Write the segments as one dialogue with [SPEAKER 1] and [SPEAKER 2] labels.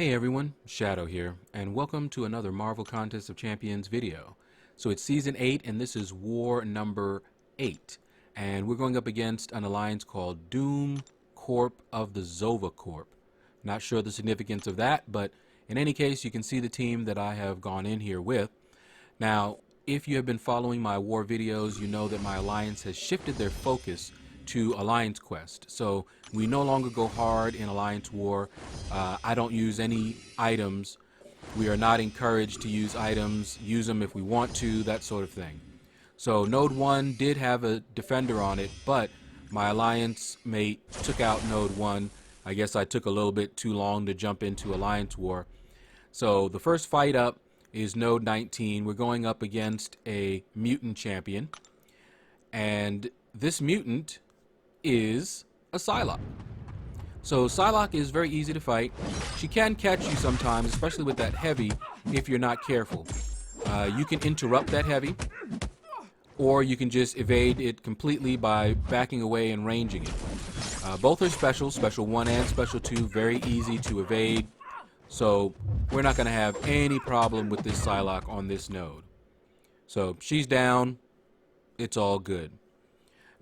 [SPEAKER 1] Hey everyone, Shaedow here, and welcome to another Marvel Contest of Champions video. So it's Season 8, and this is War number 8. And we're going up against an alliance called Doom Corp of the Zova Corp. Not sure the significance of that, but in any case, you can see the team that I have gone in here with. Now, if you have been following my war videos, you know that my alliance has shifted their focus to Alliance Quest. So we no longer go hard in Alliance War. I don't use any items. We are not encouraged to use items. Use them if we want to, that sort of thing. So Node 1 did have a defender on it, but my alliance mate took out Node 1. I guess I took a little bit too long to jump into Alliance War. So the first fight up is Node 19. We're going up against a mutant champion. And this mutant is a Psylocke. So Psylocke is very easy to fight. She can catch you sometimes, especially with that heavy, if you're not careful. You can interrupt that heavy, or you can just evade it completely by backing away and ranging it. Both are special, Special 1 and Special 2, very easy to evade. So we're not going to have any problem with this Psylocke on this node. So she's down. It's all good.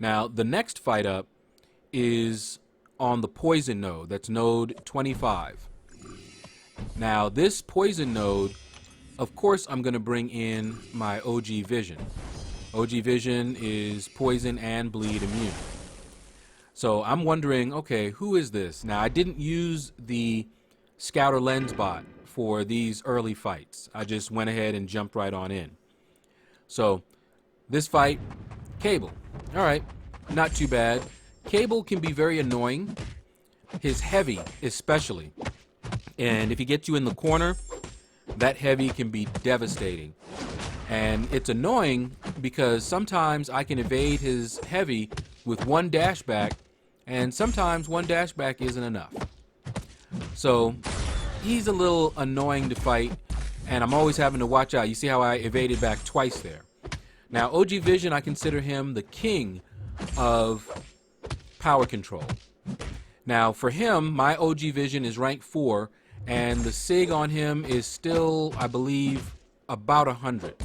[SPEAKER 1] Now, the next fight up is on the poison node. That's node 25. Now, this poison node, of course, I'm going to bring in my OG Vision. OG Vision is poison and bleed immune. So I'm wondering, okay, who is this? Now, I didn't use the Scouter Lens bot for these early fights. I just went ahead and jumped right on in. So, this fight, Cable. Alright, not too bad. Cable can be very annoying. His heavy especially. And if he gets you in the corner, that heavy can be devastating. And it's annoying because sometimes I can evade his heavy with one dash back, and sometimes one dash back isn't enough. So he's a little annoying to fight, and I'm always having to watch out. You see how I evaded back twice there. Now, OG Vision, I consider him the king of power control. Now, for him, my OG Vision is rank 4, and the SIG on him is still, I believe, about 100.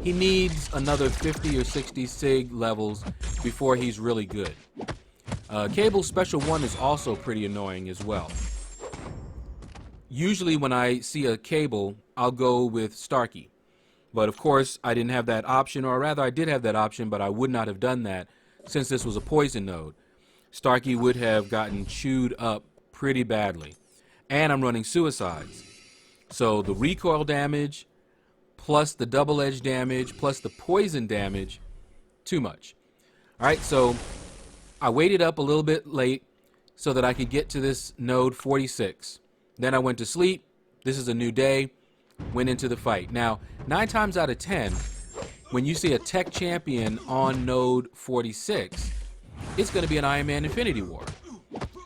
[SPEAKER 1] He needs another 50 or 60 SIG levels before he's really good. Cable's Special 1 is also pretty annoying as well. Usually when I see a Cable, I'll go with Starkey. But of course, I didn't have that option, or rather I did have that option, but I would not have done that since this was a poison node. Starkey would have gotten chewed up pretty badly. And I'm running suicides. So the recoil damage, plus the double edge damage, plus the poison damage, too much. Alright, so I waited up a little bit late so that I could get to this node 46. Then I went to sleep. This is a new day. Went into the fight. Now, 9 times out of 10, when you see a tech champion on node 46, it's going to be an Iron Man Infinity War.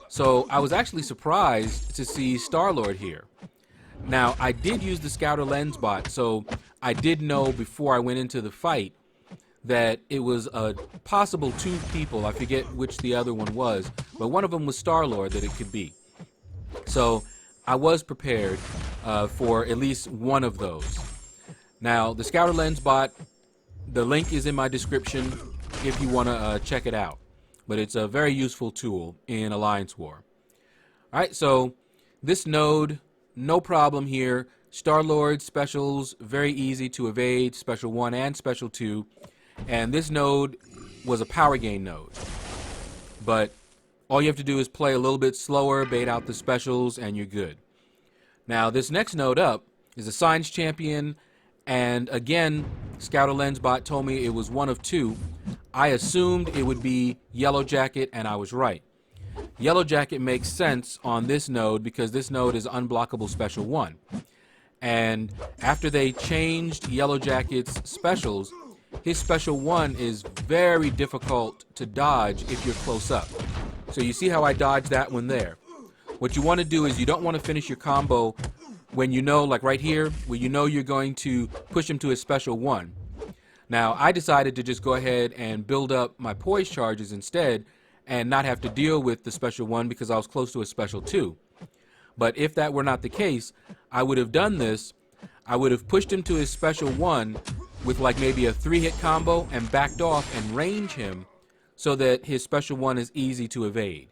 [SPEAKER 1] So I was actually surprised to see Star-Lord here. Now, I did use the Scouter Lens bot, so I did know before I went into the fight that it was a possible 2 people. I forget which the other one was, but one of them was Star-Lord that it could be. So I was prepared for at least one of those. Now, the Scouter Lens bot, the link is in my description if you want to check it out. But it's a very useful tool in Alliance War. Alright, so this node, no problem here. Star-Lord specials, very easy to evade, Special 1 and Special 2. And this node was a power gain node. But all you have to do is play a little bit slower, bait out the specials, and you're good. Now, this next node up is a Science Champion, and again, Scouter Lens bot told me it was one of 2. I assumed it would be Yellow Jacket, and I was right. Yellow Jacket makes sense on this node because this node is unblockable Special 1. And after they changed Yellow Jacket's specials, his Special 1 is very difficult to dodge if you're close up. So you see how I dodged that one there. What you want to do is you don't want to finish your combo when you know, like right here, where you know you're going to push him to his Special 1. Now, I decided to just go ahead and build up my poise charges instead and not have to deal with the Special 1 because I was close to a Special 2. But if that were not the case, I would have done this. I would have pushed him to his special 1 with like maybe a 3-hit combo and backed off and range him so that his special 1 is easy to evade.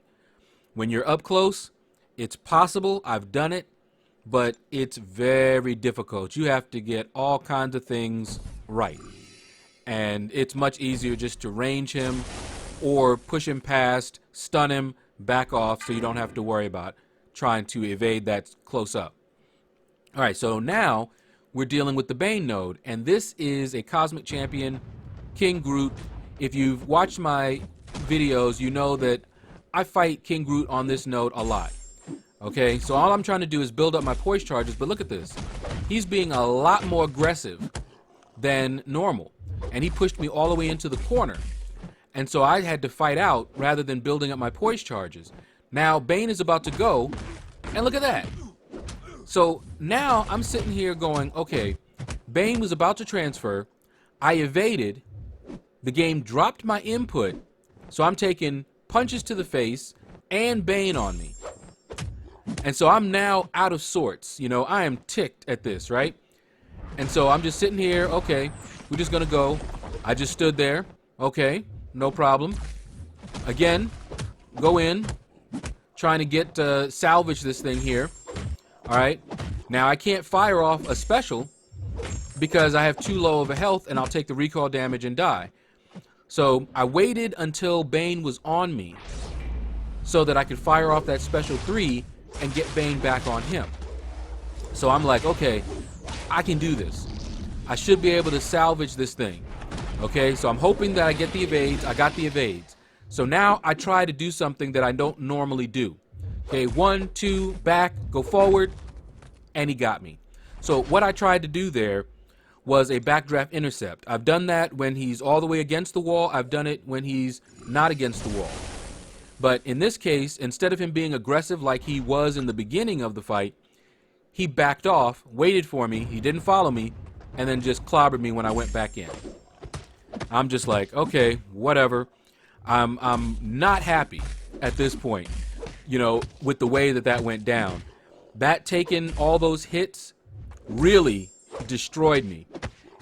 [SPEAKER 1] When you're up close, it's possible. I've done it, but it's very difficult. You have to get all kinds of things right. And it's much easier just to range him or push him past, stun him, back off so you don't have to worry about trying to evade that close up. All right, so now we're dealing with the Bane node, and this is a Cosmic Champion, King Groot. If you've watched my videos, you know that I fight King Groot on this node a lot. Okay, so all I'm trying to do is build up my poise charges, but look at this. He's being a lot more aggressive than normal, and he pushed me all the way into the corner. And so I had to fight out rather than building up my poise charges. Now Bane is about to go, and look at that. So now I'm sitting here going, okay, Bane was about to transfer. I evaded. The game dropped my input. So I'm taking punches to the face and Bane on me. And so I'm now out of sorts. You know, I am ticked at this, right? And so I'm just sitting here. Okay, we're just going to go. I just stood there. Okay, no problem. Again, go in. Trying to get salvage this thing here. All right, now I can't fire off a special because I have too low of a health and I'll take the recoil damage and die. So I waited until Bane was on me so that I could fire off that special 3 and get Bane back on him. So I'm like, okay, I can do this. I should be able to salvage this thing. Okay, so I'm hoping that I get the evades. I got the evades. So now I try to do something that I don't normally do. Okay, 1, 2, back, go forward, and he got me. So what I tried to do there was a backdraft intercept. I've done that when he's all the way against the wall. I've done it when he's not against the wall. But in this case, instead of him being aggressive like he was in the beginning of the fight, he backed off, waited for me, he didn't follow me, and then just clobbered me when I went back in. I'm just like, okay, whatever. I'm not happy at this point, you know, with the way that that went down. That taking all those hits really destroyed me.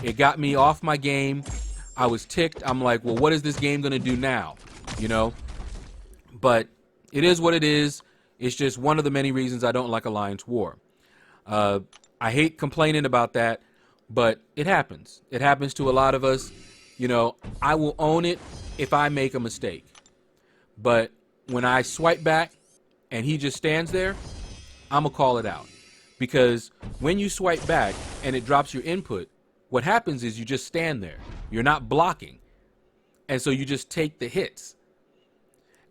[SPEAKER 1] It got me off my game. I was ticked. I'm like, well, what is this game going to do now? You know? But it is what it is. It's just one of the many reasons I don't like Alliance War. I hate complaining about that, but it happens. It happens to a lot of us. You know, I will own it if I make a mistake. But when I swipe back and he just stands there, I'm going to call it out. Because when you swipe back and it drops your input, what happens is you just stand there. You're not blocking. And so you just take the hits.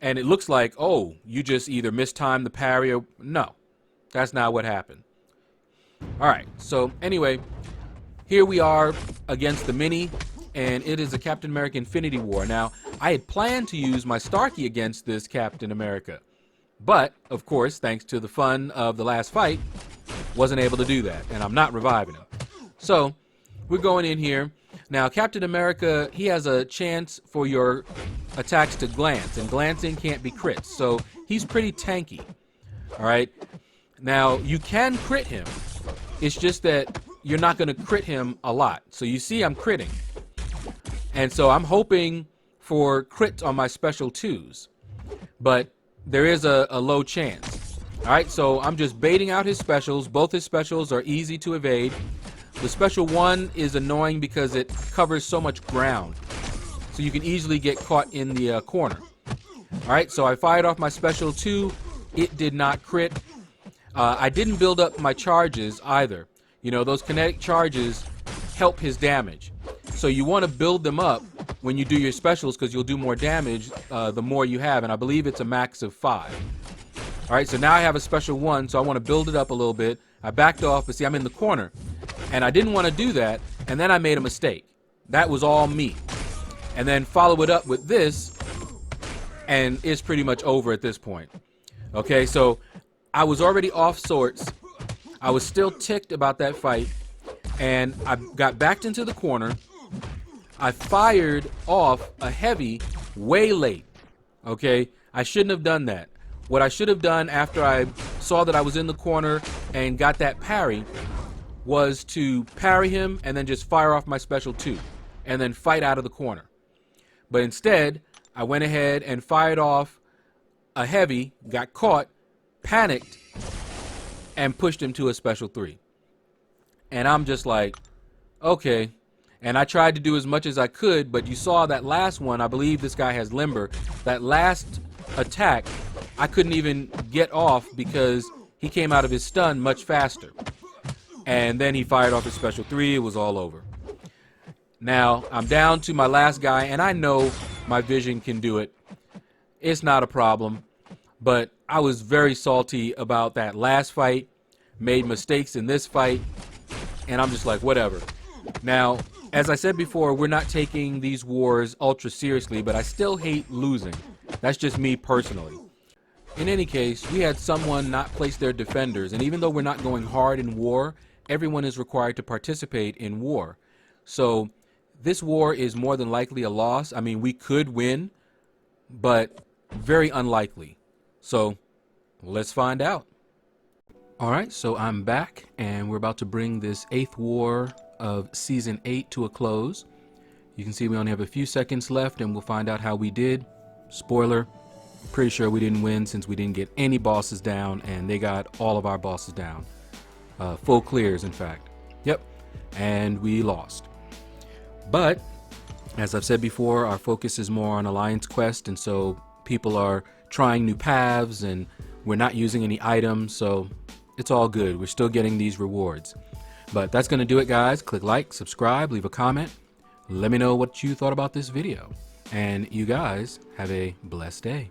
[SPEAKER 1] And it looks like, oh, you just either mistimed the parry or... No, that's not what happened. All right, so anyway, here we are against the Mini, and it is a Captain America Infinity War. Now, I had planned to use my Starkey against this Captain America. But, of course, thanks to the fun of the last fight, wasn't able to do that, and I'm not reviving him. So, we're going in here. Now, Captain America, he has a chance for your attacks to glance, and glancing can't be crits, so he's pretty tanky. All right? Now, you can crit him. It's just that you're not going to crit him a lot. So you see I'm critting. And so I'm hoping for crits on my special 2s. But there is a low chance. All right, so I'm just baiting out his specials. Both his specials are easy to evade. The special 1 is annoying because it covers so much ground. So you can easily get caught in the corner. All right, so I fired off my special 2. It did not crit. I didn't build up my charges either. You know, those kinetic charges help his damage. So you want to build them up when you do your specials because you'll do more damage the more you have. And I believe it's a max of 5. All right, so now I have a special 1, so I want to build it up a little bit. I backed off, but see, I'm in the corner. And I didn't want to do that, and then I made a mistake. That was all me. And then follow it up with this, and it's pretty much over at this point. Okay, so I was already off sorts. I was still ticked about that fight, and I got backed into the corner. I fired off a heavy way late. Okay, I shouldn't have done that. What I should have done after I saw that I was in the corner and got that parry was to parry him and then just fire off my special 2 and then fight out of the corner. But instead, I went ahead and fired off a heavy, got caught, panicked, and pushed him to a special 3. And I'm just like, okay. And I tried to do as much as I could, but you saw that last one, I believe this guy has limber. That last attack, I couldn't even get off because he came out of his stun much faster. And then he fired off his special 3, it was all over. Now, I'm down to my last guy, and I know my vision can do it. It's not a problem. But I was very salty about that last fight, made mistakes in this fight, and I'm just like, whatever. Now, as I said before, we're not taking these wars ultra seriously, but I still hate losing. That's just me personally. In any case, we had someone not place their defenders, and even though we're not going hard in war, everyone is required to participate in war. So this war is more than likely a loss. I mean, we could win, but very unlikely. So let's find out. All right, so I'm back, and we're about to bring this 8th war of Season 8 to a close. You can see we only have a few seconds left, and we'll find out how we did. Spoiler, pretty sure we didn't win since we didn't get any bosses down, and they got all of our bosses down. Full clears, in fact. Yep, and we lost. But, as I've said before, our focus is more on Alliance Quest, and so people are trying new paths, and we're not using any items, so it's all good. We're still getting these rewards. But that's going to do it, guys. Click like, subscribe, leave a comment. Let me know what you thought about this video. And you guys have a blessed day.